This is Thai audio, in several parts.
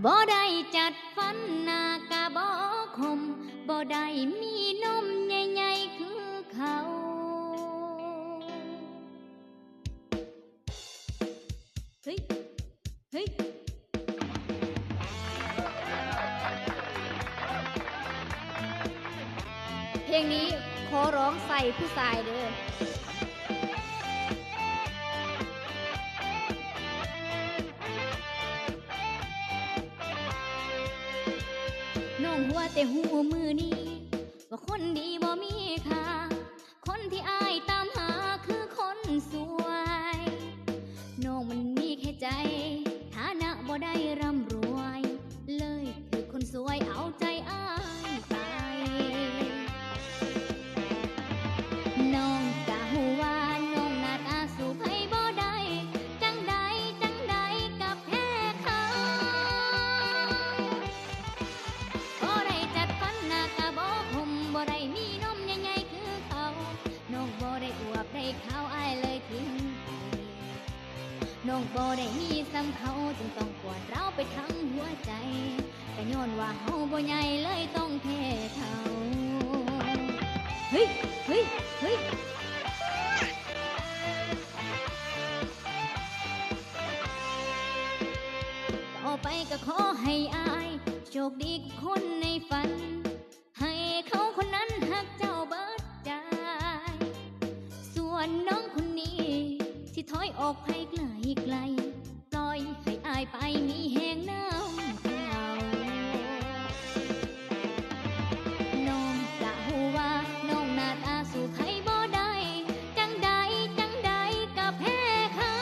บ่ได้จัดฟันหน้ากะบ่คมบ่ได้มีนมใหญ่ๆคือเขาเฮ้ยเฮ้ยเพลงนี้ขอร้องใส่ผู้ชายเด้อน้องหัวแต่หูมือนี้ว่าคนดีบ่มีค่าคนที่อายตามหาคือคนสวยน้องมันมีแค่ใจฐานะบ่ได้ร่ำรวยเลยคือคนสวยเอาใจอายไปน้องกะหูว่าน้องหน้าตาสู้ไผบ่ได้จังใดกับแพ้เขาบ่ได้จัดฟันหน้ากะบ่คมบ่ได้มีนมใหญ่ๆคือเขาน้องบ่ได้อวบได้ขาวอายเลยทิ้งน้องบ่ได้มีซ้ำเขาจึงต้องปวดร้าวไปทั้งหัวใจแต่ย้อนว่าเฮาบ่ใหญ่เลยต้องแพ้เขาเฮ้ยเฮ้ยเฮ้ยต่อไปก็ขอให้อายโชคดีกับคนในฝันให้เขาคนนั้นหักเจ้าเบิดใจส่วนน้องคนนี้ที่ถอยออกไปไกลปล่อยให้อายไปมีแหงน้ำเขาน้องกะหูว่าน้องหน้าตาสู้ไผบ่ได้จังใดกับแพ้เขา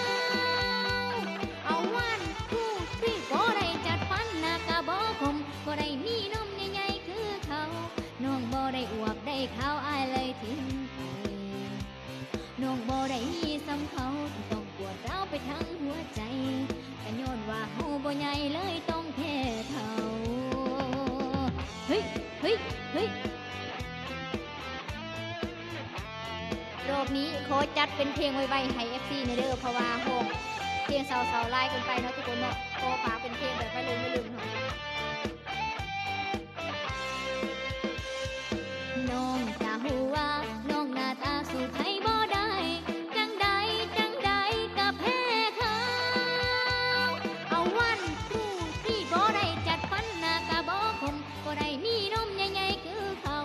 เอาวันคู่ที่บ่ได้จัดฟันหน้ากะบ่คมบ่ได้มีนมใหญ่ๆคือเขาน้องบ่ได้อวบได้ขาวอายเลยทิ้งไปน้องบ่ได้มีซ้ำเขาต้องปวดร้าวไปทั้งหัวใจแต่ย้อนว่าเฮาบ่ใหญ่เลยต้องแพ้เขาเฮ้ยเฮ้ยเฮ้ยรอบนี้ขอจัดเป็นเพลงไวๆให้ FC ในเด้อเพราะว่าโฮมเพลงเศร้าๆไล่กันไปเนาะทุกคนเนาะขอฝากเป็นเพลงแบบไม่ลืมเนาะน้องกะหูว่าน้องหน้าตาสู้ไผบ่ได้จังใดกับแพ้เขาเอาวันคู่ที่บ่ได้จัดฟันหน้ากะบ่คมบ่ได้มีนมใหญ่ๆคือเขา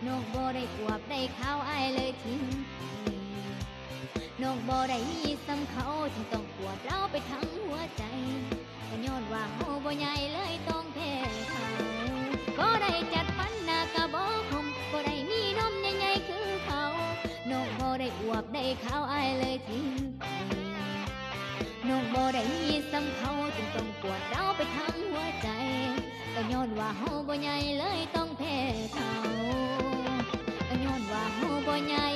น้องบ่ได้อวบได้ขาวอายเลยทิ้งน้องบ่ได้มีซ้ำเขาจึงต้องปวดร้าวไปทั้งหัวใจก็ย้อนว่าเฮาบ่ใหญ่เลยต้องแพ้เขาบ่ได้จัดฟันหน้ากะบ่คมบ่ได้มีนมใหญ่ๆคือเขาน้องบ่ได้อวบได้ขาวอายเลยทิ้งไปน้องบ่ได้มีซ้ำเขาจึงต้องปวดร้าวไปทั้งหัวใจก็ย้อนว่าเฮาบ่ใหญ่เลยต้องแพ้เขาก็ย้อนว่าเฮาบ่ใหญ่